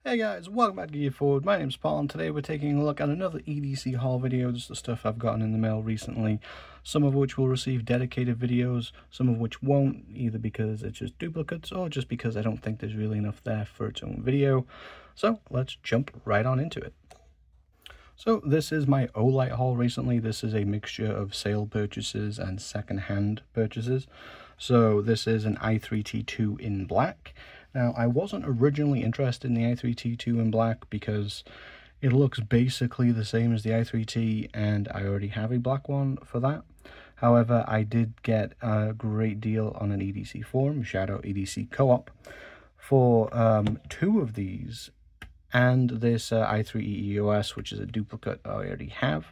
Hey guys, welcome back to Gear Forward. My name's Paul, and today we're taking a look at another EDC haul video, just the stuff I've gotten in the mail recently, some of which will receive dedicated videos, some of which won't, either because it's just duplicates or just because I don't think there's really enough there for its own video. So let's jump right on into it. So this is my Olight haul recently. This is a mixture of sale purchases and second-hand purchases. So this is an i3T2 in black. Now, I wasn't originally interested in the i3T2 in black because it looks basically the same as the i3T, and I already have a black one for that. However, I did get a great deal on an EDC forum, shout out EDC Co-op, for two of these, and this i3EEOS, which is a duplicate I already have.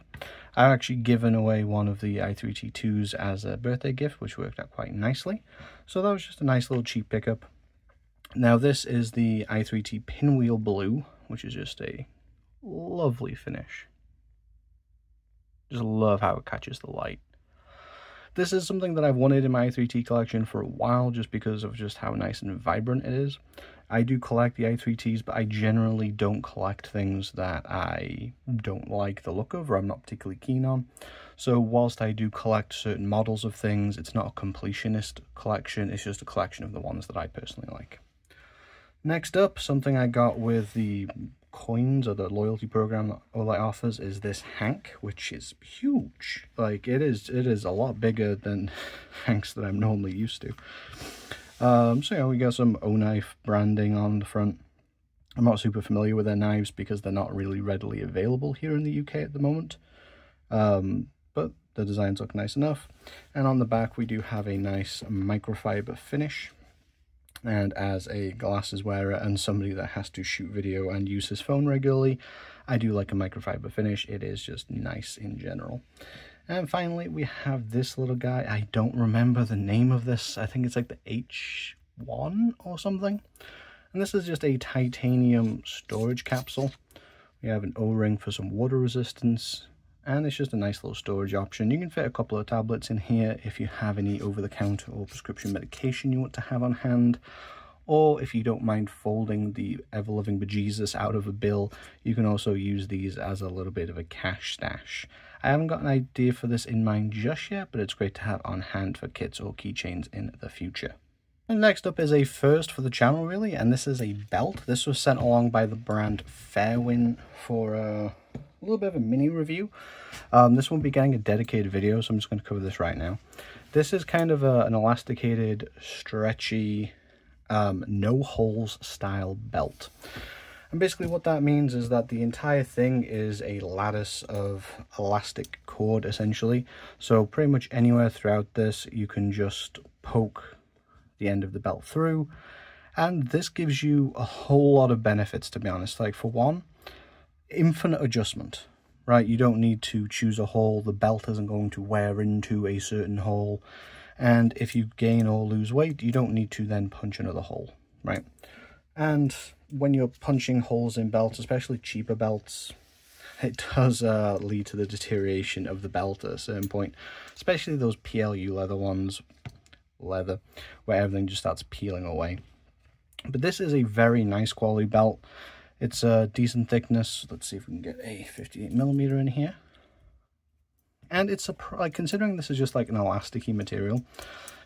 I've actually given away one of the i3T2s as a birthday gift, which worked out quite nicely. So that was just a nice little cheap pickup. Now this is the i3T Pinwheel Blue, which is just a lovely finish. Just love how it catches the light. This is something that I've wanted in my i3T collection for a while, just because of just how nice and vibrant it is. I do collect the i3Ts, but I generally don't collect things that I don't like the look of or I'm not particularly keen on. So whilst I do collect certain models of things, it's not a completionist collection, it's just a collection of the ones that I personally like. Next up, something I got with the coins or the loyalty program that Olight offers is this Hank, which is huge. Like, it is a lot bigger than Hanks that I'm normally used to. So yeah, we got some O-Knife branding on the front. I'm not super familiar with their knives because they're not really readily available here in the UK at the moment. But the designs look nice enough. And on the back we do have a nice microfiber finish. And as a glasses wearer and somebody that has to shoot video and use his phone regularly, I do like a microfiber finish. It is just nice in general. And finally, we have this little guy. I don't remember the name of this. I think it's like the H1 or something. And this is just a titanium storage capsule. We have an O-ring for some water resistance. And it's just a nice little storage option. You can fit a couple of tablets in here if you have any over-the-counter or prescription medication you want to have on hand. Or if you don't mind folding the ever-loving bejesus out of a bill, you can also use these as a little bit of a cash stash. I haven't got an idea for this in mind just yet, but it's great to have on hand for kits or keychains in the future. And next up is a first for the channel, really, and this is a belt. This was sent along by the brand Fairwin for a little bit of a mini review. This won't be getting a dedicated video, so I'm just going to cover this right now. This is kind of an elasticated, stretchy, no holes style belt. And basically what that means is that the entire thing is a lattice of elastic cord, essentially. So pretty much anywhere throughout this, you can just poke the end of the belt through. And this gives you a whole lot of benefits, to be honest. Like, for one, infinite adjustment, right? You don't need to choose a hole. The belt isn't going to wear into a certain hole. And if you gain or lose weight, you don't need to then punch another hole, right? And when you're punching holes in belts, especially cheaper belts, it does lead to the deterioration of the belt at a certain point, especially those PLU leather ones, where everything just starts peeling away. But this is a very nice quality belt. It's a decent thickness. Let's see if we can get a 58mm in here. And it's like, considering this is just like an elasticy material,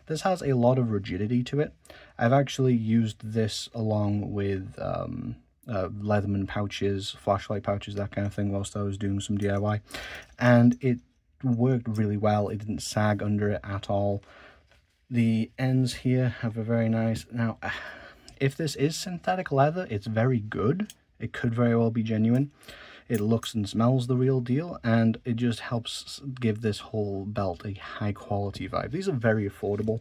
this has a lot of rigidity to it. I've actually used this along with Leatherman pouches, flashlight pouches, that kind of thing, whilst I was doing some DIY. And it worked really well. It didn't sag under it at all. The ends here have a very nice... Now, if this is synthetic leather, it's very good. It could very well be genuine. It looks and smells the real deal, and it just helps give this whole belt a high quality vibe. These are very affordable.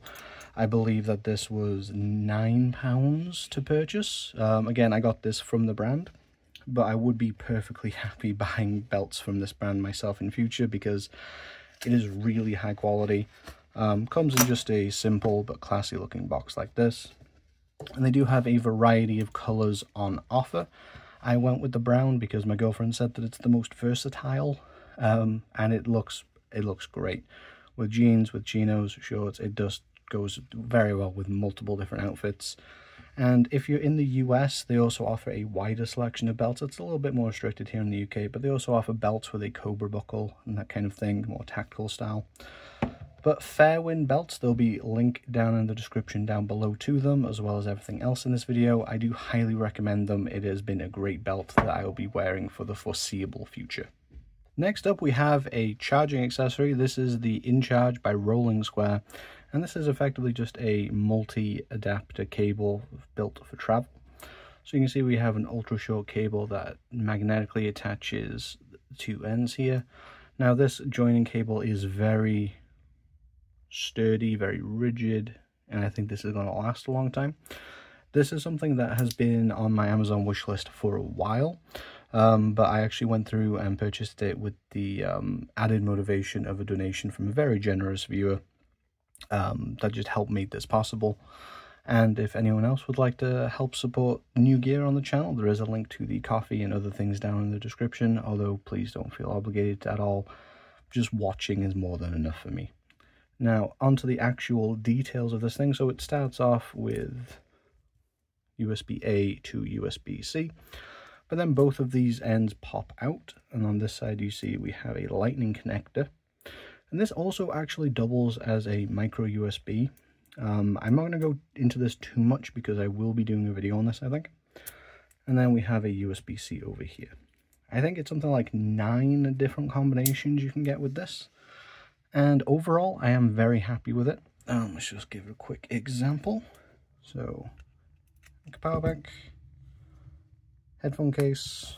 I believe that this was £9 to purchase. Again, I got this from the brand, but I would be perfectly happy buying belts from this brand myself in future because it is really high quality. Comes in just a simple but classy looking box like this. And they do have a variety of colors on offer. I went with the brown because my girlfriend said that it's the most versatile, and it looks great. With jeans, with chinos, shorts, it just goes very well with multiple different outfits. And if you're in the US, they also offer a wider selection of belts. It's a little bit more restricted here in the UK, but they also offer belts with a Cobra buckle and that kind of thing, more tactical style. But Fairwin belts, there'll be a link down in the description down below to them, as well as everything else in this video. I do highly recommend them. It has been a great belt that I will be wearing for the foreseeable future. Next up, we have a charging accessory. This is the InCharge by Rolling Square, and this is effectively just a multi-adapter cable built for travel. So you can see we have an ultra short cable that magnetically attaches the two ends here. Now this joining cable is very sturdy, very rigid, and I think this is going to last a long time. This is something that has been on my Amazon wish list for a while, but I actually went through and purchased it with the added motivation of a donation from a very generous viewer that just helped make this possible. And if anyone else would like to help support new gear on the channel, there is a link to the coffee and other things down in the description, although please don't feel obligated at all. Just watching is more than enough for me. Now, onto the actual details of this thing. So it starts off with USB-A to USB-C, but then both of these ends pop out, and on this side you see we have a lightning connector, and this also actually doubles as a micro USB. I'm not going to go into this too much because I will be doing a video on this, I think. And then we have a USB-C over here. I think it's something like 9 different combinations you can get with this. And overall, I am very happy with it. Let's just give it a quick example. So, power bank, headphone case,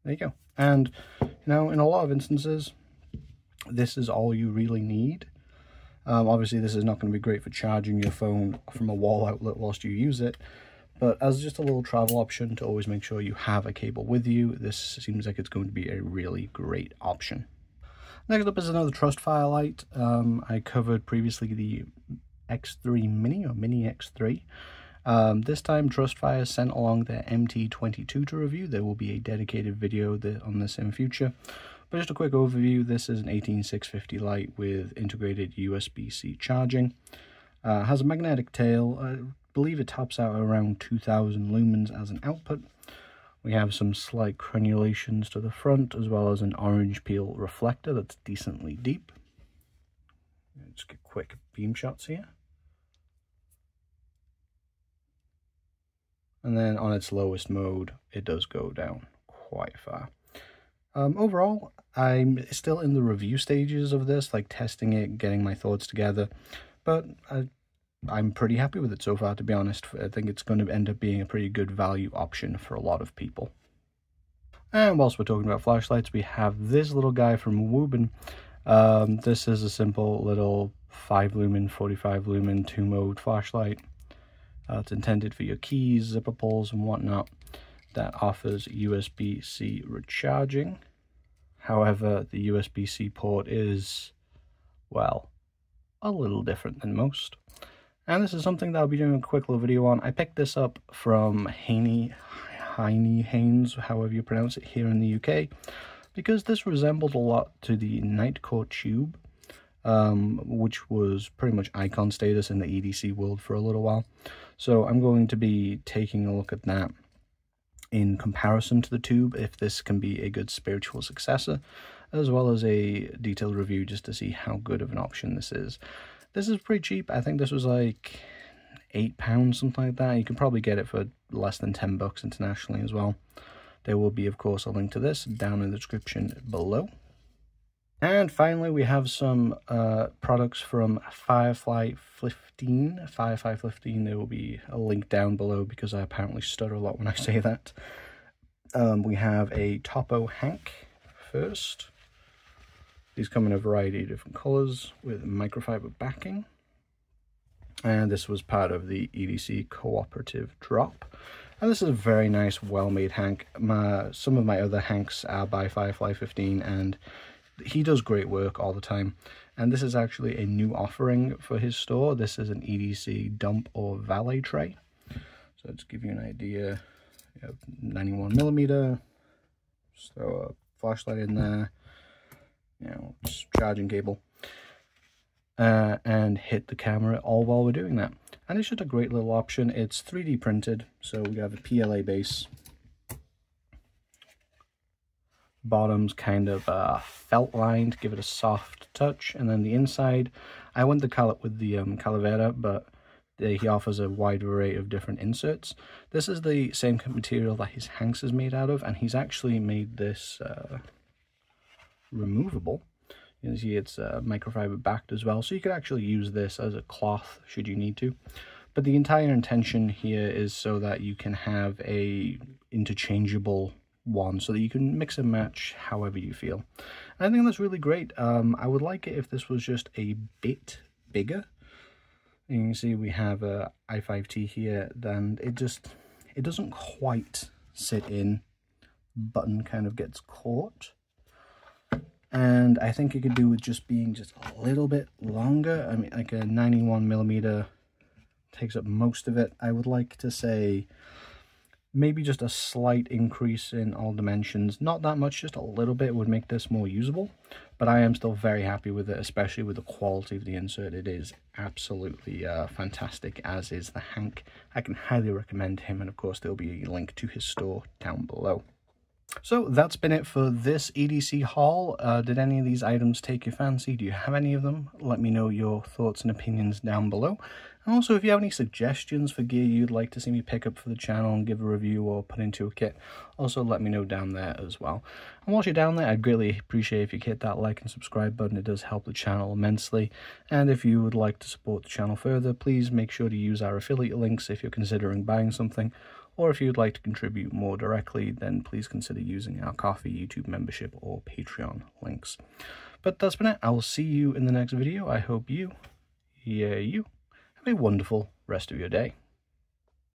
there you go. And, you know, in a lot of instances, this is all you really need. Obviously, this is not going to be great for charging your phone from a wall outlet whilst you use it, but as just a little travel option to always make sure you have a cable with you, this seems like it's going to be a really great option. Next up is another Trustfire light. I covered previously the X3 Mini, or Mini X3. This time Trustfire sent along their MT22 to review. There will be a dedicated video on this in future. But just a quick overview, this is an 18650 light with integrated USB-C charging. Has a magnetic tail. I believe it tops out around 2000 lumens as an output. We have some slight crenulations to the front, as well as an orange peel reflector that's decently deep. Let's get quick beam shots here. And then on its lowest mode, it does go down quite far. Overall, I'm still in the review stages of this, like testing it, getting my thoughts together, but I'm pretty happy with it so far, to be honest. I think it's going to end up being a pretty good value option for a lot of people. And whilst we're talking about flashlights, we have this little guy from Wuben. This is a simple little 5 lumen, 45 lumen, 2-mode flashlight. It's intended for your keys, zipper pulls, and whatnot. That offers USB-C recharging. However, the USB-C port is, well, a little different than most. And this is something that I'll be doing a quick little video on. I picked this up from Haynes, however you pronounce it, here in the UK, because this resembled a lot to the Nightcore tube, which was pretty much icon status in the EDC world for a little while. So I'm going to be taking a look at that in comparison to the tube, if this can be a good spiritual successor, as well as a detailed review just to see how good of an option this is. This is pretty cheap. I think this was like £8, something like that. You can probably get it for less than $10 internationally as well. There will be, of course, a link to this down in the description below. And finally, we have some products from Firefly 15. There will be a link down below because I apparently stutter a lot when I say that. We have a Topo Hank first. These come in a variety of different colors with microfiber backing. And this was part of the EDC cooperative drop. And this is a very nice, well-made Hank. Some of my other Hanks are by Firefly 15, and he does great work all the time. And this is actually a new offering for his store. This is an EDC dump or valet tray. So to give you an idea, you have 91mm, just throw a flashlight in there, you know, charging cable. and hit the camera all while we're doing that. And it's just a great little option. It's 3D printed, so we have a PLA base. Bottom's kind of felt lined, give it a soft touch, and then the inside, I went with the Calavera, but he offers a wide array of different inserts. This is the same material that his hanks is made out of, and he's actually made this removable. You can see it's microfiber backed as well, so you could actually use this as a cloth should you need to. But the entire intention here is so that you can have a interchangeable one, so that you can mix and match however you feel. And I think that's really great. I would like it if this was just a bit bigger. You can see we have a i5T here, then it doesn't quite sit in. Button kind of gets caught. And I think it could do with just being just a little bit longer. I mean, like a 91mm takes up most of it. I would like to say maybe just a slight increase in all dimensions. Not that much, just a little bit would make this more usable. But I am still very happy with it, especially with the quality of the insert. It is absolutely fantastic, as is the hank. I can highly recommend him, and of course there'll be a link to his store down below. So that's been it for this EDC haul. Did any of these items take your fancy? Do you have any of them? Let me know your thoughts and opinions down below. And also, if you have any suggestions for gear you'd like to see me pick up for the channel and give a review or put into a kit, also let me know down there as well. And whilst you're down there, I'd greatly appreciate if you hit that like and subscribe button. It does help the channel immensely. And if you would like to support the channel further, please make sure to use our affiliate links if you're considering buying something. Or if you'd like to contribute more directly, then please consider using our Ko-fi, YouTube membership, or Patreon links. But that's been it. I will see you in the next video. I hope you have a wonderful rest of your day.